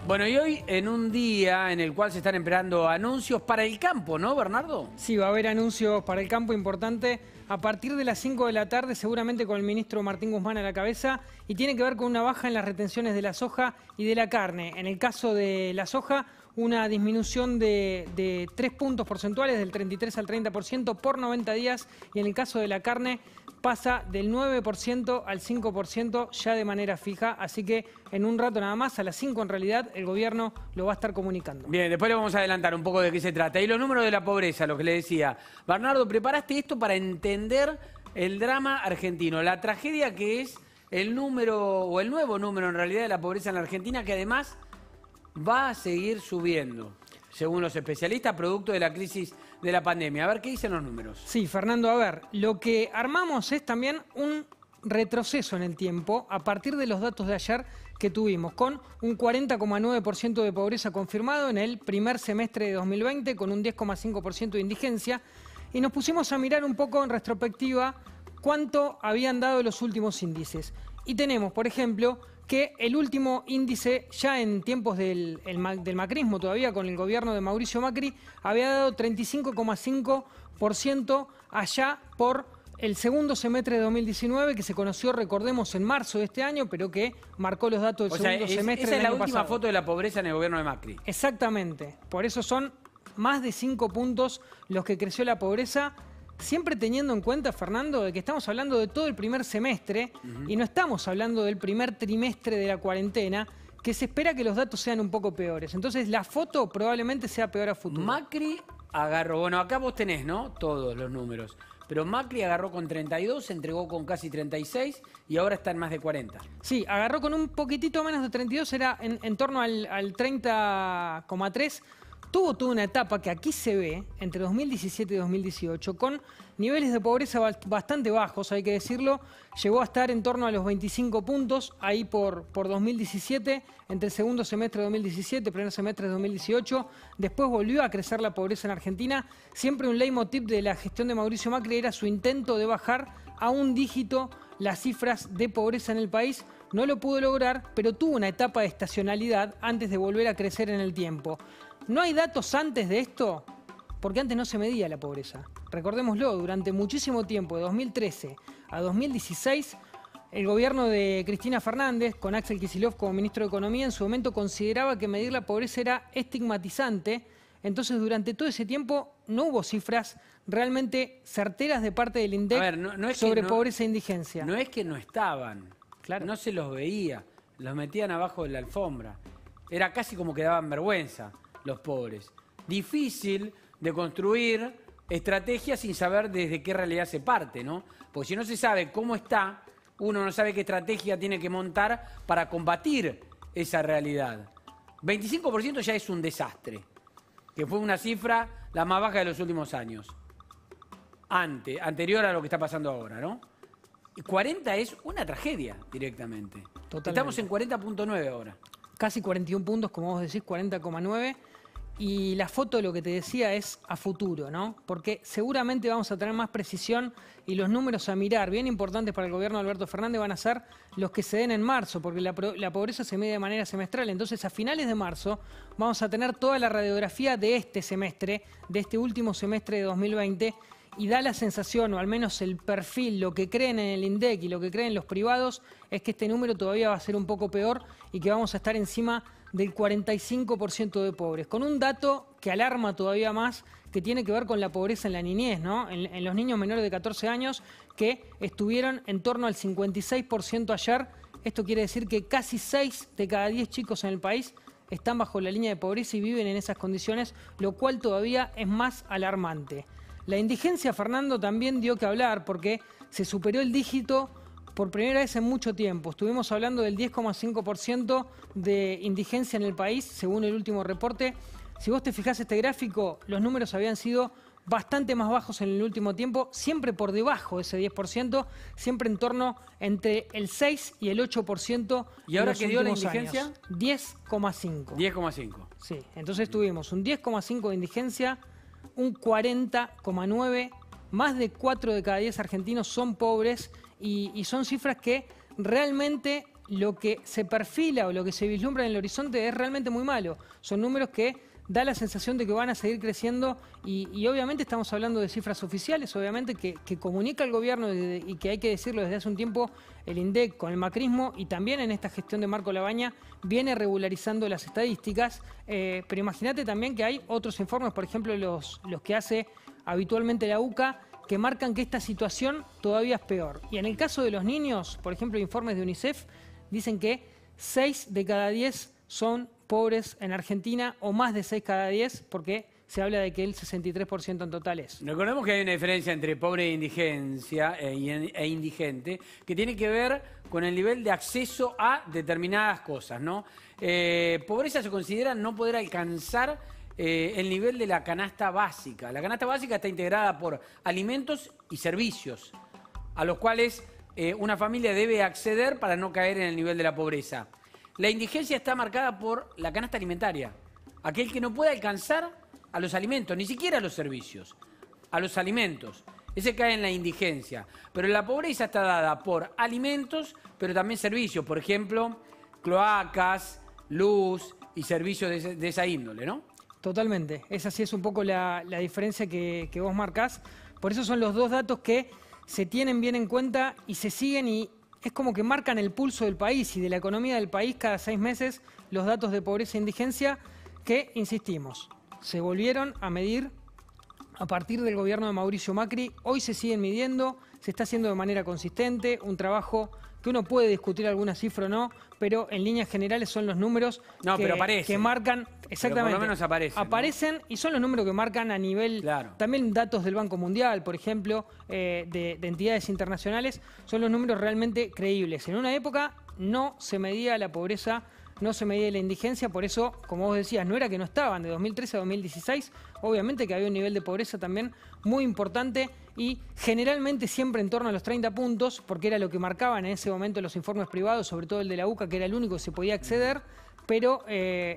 Bueno, y hoy en un día en el cual se están esperando anuncios para el campo, ¿no, Bernardo? Sí, va a haber anuncios para el campo importante a partir de las 5 de la tarde, seguramente con el ministro Martín Guzmán a la cabeza, y tiene que ver con una baja en las retenciones de la soja y de la carne. En el caso de la soja, una disminución de 3 puntos porcentuales, del 33 al 30% por 90 días, y en el caso de la carne pasa del 9% al 5% ya de manera fija, así que en un rato nada más, a las 5 en realidad, el gobierno lo va a estar comunicando. Bien, después le vamos a adelantar un poco de qué se trata. Y los números de la pobreza, lo que le decía. Bernardo, preparaste esto para entender el drama argentino, la tragedia que es el número, o el nuevo número en realidad de la pobreza en la Argentina, que además va a seguir subiendo, según los especialistas, producto de la crisis de la pandemia. A ver, ¿qué dicen los números? Sí, Fernando, a ver, lo que armamos es también un retroceso en el tiempo a partir de los datos de ayer que tuvimos, con un 40,9% de pobreza confirmado en el primer semestre de 2020, con un 10,5% de indigencia, y nos pusimos a mirar un poco en retrospectiva cuánto habían dado los últimos índices. Y tenemos, por ejemplo, que el último índice, ya en tiempos del macrismo, todavía con el gobierno de Mauricio Macri, había dado 35,5% allá por el segundo semestre de 2019, que se conoció, recordemos, en marzo de este año, pero que marcó los datos del segundo semestre esa del es año la última pasado. foto de la pobreza en el gobierno de Macri. Exactamente. Por eso son más de 5 puntos los que creció la pobreza, siempre teniendo en cuenta, Fernando, de que estamos hablando de todo el primer semestre y no estamos hablando del primer trimestre de la cuarentena, que se espera que los datos sean un poco peores. Entonces la foto probablemente sea peor a futuro. Macri agarró, bueno, acá vos tenés, ¿no? Todos los números. Pero Macri agarró con 32, se entregó con casi 36 y ahora está en más de 40. Sí, agarró con un poquitito menos de 32, era en torno al 30,3. Tuvo toda una etapa que aquí se ve, entre 2017 y 2018, con niveles de pobreza bastante bajos, hay que decirlo. Llegó a estar en torno a los 25 puntos, ahí por 2017, entre el segundo semestre de 2017, primer semestre de 2018. Después volvió a crecer la pobreza en Argentina. Siempre un leitmotiv de la gestión de Mauricio Macri era su intento de bajar a un dígito las cifras de pobreza en el país. No lo pudo lograr, pero tuvo una etapa de estacionalidad antes de volver a crecer en el tiempo. No hay datos antes de esto, porque antes no se medía la pobreza. Recordémoslo, durante muchísimo tiempo, de 2013 a 2016, el gobierno de Cristina Fernández, con Axel Kicillof como ministro de Economía, en su momento consideraba que medir la pobreza era estigmatizante. Entonces, durante todo ese tiempo no hubo cifras realmente certeras de parte del INDEC sobre pobreza e indigencia. No es que no estaban, claro. No se los veía, los metían abajo de la alfombra. Era casi como que daban vergüenza los pobres. Difícil de construir estrategias sin saber desde qué realidad se parte, ¿no? Porque si no se sabe cómo está, uno no sabe qué estrategia tiene que montar para combatir esa realidad. 25% ya es un desastre, que fue una cifra la más baja de los últimos años. Anterior a lo que está pasando ahora, ¿no? Y 40 es una tragedia directamente. Totalmente. Estamos en 40,9 ahora. Casi 41 puntos, como vos decís, 40,9. Y la foto, lo que te decía, es a futuro, ¿no? Porque seguramente vamos a tener más precisión y los números a mirar, bien importantes para el gobierno de Alberto Fernández, van a ser los que se den en marzo, porque la pobreza se mide de manera semestral. Entonces, a finales de marzo vamos a tener toda la radiografía de este semestre, de este último semestre de 2020, y da la sensación, o al menos el perfil, lo que creen en el INDEC y lo que creen los privados, es que este número todavía va a ser un poco peor y que vamos a estar encima del 45% de pobres, con un dato que alarma todavía más, que tiene que ver con la pobreza en la niñez, ¿no? En los niños menores de 14 años, que estuvieron en torno al 56% ayer. Esto quiere decir que casi 6 de cada 10 chicos en el país están bajo la línea de pobreza y viven en esas condiciones, lo cual todavía es más alarmante. La indigencia, Fernando, también dio que hablar porque se superó el dígito por primera vez en mucho tiempo. Estuvimos hablando del 10,5% de indigencia en el país, según el último reporte. Si vos te fijás este gráfico, los números habían sido bastante más bajos en el último tiempo, siempre por debajo de ese 10%, siempre en torno entre el 6 y el 8%. ¿Y ahora qué dio la indigencia? 10,5. 10,5. Sí, entonces tuvimos un 10,5 de indigencia, un 40,9, más de 4 de cada 10 argentinos son pobres y son cifras que realmente lo que se perfila o lo que se vislumbra en el horizonte es realmente muy malo. Son números que da la sensación de que van a seguir creciendo y obviamente estamos hablando de cifras oficiales, obviamente que comunica el gobierno y que hay que decirlo desde hace un tiempo, el INDEC con el macrismo y también en esta gestión de Marco Labaña viene regularizando las estadísticas, pero imagínate también que hay otros informes, por ejemplo los que hace habitualmente la UCA, que marcan que esta situación todavía es peor. Y en el caso de los niños, por ejemplo, informes de UNICEF dicen que 6 de cada 10 son pobres en Argentina, o más de 6 cada 10, porque se habla de que el 63% en total es. Recordemos que hay una diferencia entre pobre e indigencia e indigente, que tiene que ver con el nivel de acceso a determinadas cosas, ¿no? Pobreza se considera no poder alcanzar el nivel de la canasta básica. La canasta básica está integrada por alimentos y servicios, a los cuales una familia debe acceder para no caer en el nivel de la pobreza. La indigencia está marcada por la canasta alimentaria. Aquel que no puede alcanzar a los alimentos, ni siquiera a los servicios, a los alimentos. Ese cae en la indigencia. Pero la pobreza está dada por alimentos, pero también servicios. Por ejemplo, cloacas, luz y servicios de esa índole, ¿no? Totalmente. Esa sí es un poco la diferencia que vos marcás. Por eso son los dos datos que se tienen bien en cuenta y se siguen y es como que marcan el pulso del país y de la economía del país cada 6 meses los datos de pobreza e indigencia que, insistimos, se volvieron a medir a partir del gobierno de Mauricio Macri. Hoy se siguen midiendo, se está haciendo de manera consistente, un trabajo que uno puede discutir alguna cifra o no, pero en líneas generales son los números que marcan, exactamente, por lo menos aparecen, ¿no? Y son los números que marcan a nivel, claro, también datos del Banco Mundial, por ejemplo, de entidades internacionales, son los números realmente creíbles. En una época no se medía la pobreza, no se medía la indigencia, por eso, como vos decías, no era que no estaban, de 2013 a 2016, obviamente que había un nivel de pobreza también muy importante y generalmente siempre en torno a los 30 puntos, porque era lo que marcaban en ese momento los informes privados, sobre todo el de la UCA, que era el único que se podía acceder, pero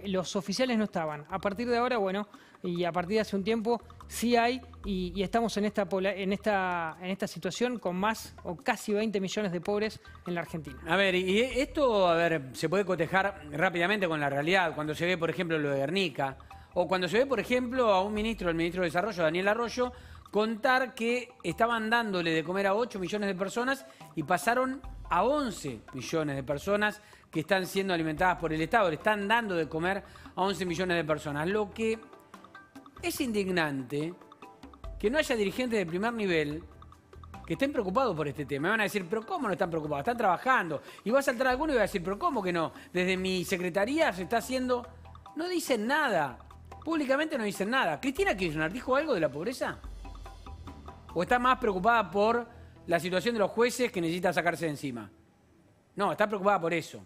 los oficiales no estaban. A partir de ahora, bueno, y a partir de hace un tiempo sí hay y estamos en esta situación con más o casi 20 millones de pobres en la Argentina. A ver, y esto, se puede cotejar rápidamente con la realidad, cuando se ve, por ejemplo, lo de Guernica, o cuando se ve, por ejemplo, a un ministro, el ministro de Desarrollo, Daniel Arroyo, contar que estaban dándole de comer a 8 millones de personas y pasaron a 11 millones de personas que están siendo alimentadas por el Estado. Le están dando de comer a 11 millones de personas. Lo que es indignante que no haya dirigentes de primer nivel que estén preocupados por este tema. Me van a decir, pero ¿cómo no están preocupados? Están trabajando. Y va a saltar alguno y va a decir, pero ¿cómo que no? Desde mi secretaría se está haciendo... No dicen nada. Públicamente no dicen nada. ¿Cristina Kirchner dijo algo de la pobreza? ¿O está más preocupada por la situación de los jueces que necesita sacarse de encima? No, está preocupada por eso.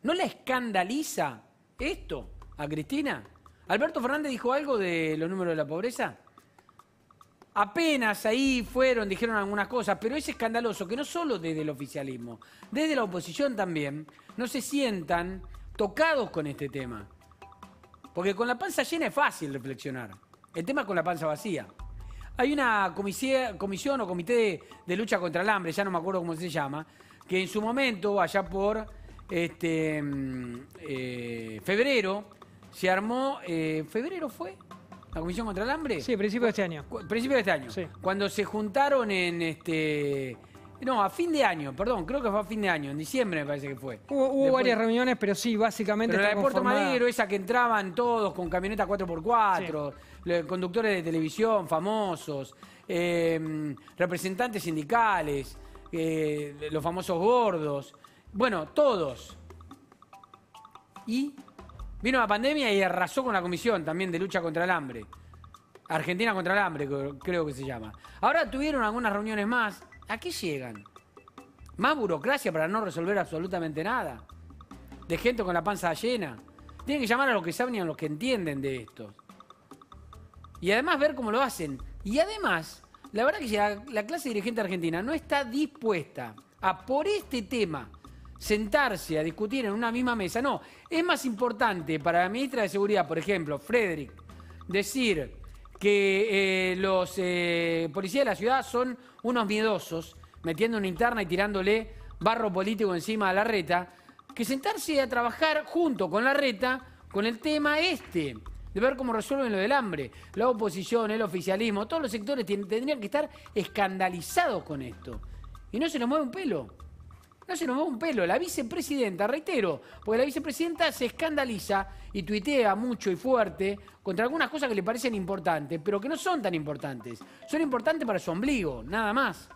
¿No la escandaliza esto a Cristina? ¿Alberto Fernández dijo algo de los números de la pobreza? Apenas ahí fueron, dijeron algunas cosas, pero es escandaloso que no solo desde el oficialismo, desde la oposición también, no se sientan tocados con este tema. Porque con la panza llena es fácil reflexionar. El tema es con la panza vacía. Hay una comisión o comité de lucha contra el hambre, ya no me acuerdo cómo se llama, que en su momento, allá por febrero, se armó... ¿Febrero fue? ¿La Comisión contra el Hambre? Sí, principio de este año. Principio de este año. Sí. Cuando se juntaron en No, a fin de año, perdón, creo que fue a fin de año, en diciembre me parece que fue. Hubo varias reuniones, pero sí, básicamente... Pero la de Puerto Madero, esa que entraban todos con camioneta 4x4, sí, conductores de televisión famosos, representantes sindicales, los famosos gordos, bueno, todos. Y vino la pandemia y arrasó con la comisión también de lucha contra el hambre. Argentina contra el hambre, creo que se llama. Ahora tuvieron algunas reuniones más. ¿A qué llegan? ¿Más burocracia para no resolver absolutamente nada? ¿De gente con la panza llena? Tienen que llamar a los que saben y a los que entienden de esto. Y además ver cómo lo hacen. Y además, la verdad que la clase dirigente argentina no está dispuesta a, por este tema, sentarse a discutir en una misma mesa. No, es más importante para la ministra de Seguridad, por ejemplo, Frederick, decir que los policías de la ciudad son unos miedosos, metiendo una interna y tirándole barro político encima a Larreta, que sentarse a trabajar junto con Larreta con el tema de ver cómo resuelven lo del hambre. La oposición, el oficialismo, todos los sectores tendrían que estar escandalizados con esto. Y no se nos mueve un pelo. No se nos mueve un pelo. La vicepresidenta, reitero, porque la vicepresidenta se escandaliza y tuitea mucho y fuerte contra algunas cosas que le parecen importantes, pero que no son tan importantes. Son importantes para su ombligo, nada más.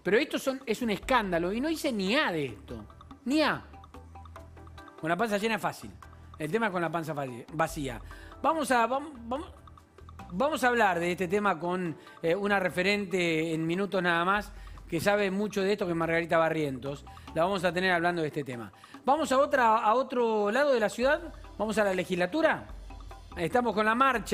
Pero esto es un escándalo y no dice ni A de esto. Ni A. Con la panza llena es fácil. El tema es con la panza vacía. Vamos a hablar de este tema con una referente en minutos nada más, que sabe mucho de esto, que es Margarita Barrientos. La vamos a tener hablando de este tema. Vamos a otro lado de la ciudad. Vamos a la legislatura. Estamos con la marcha.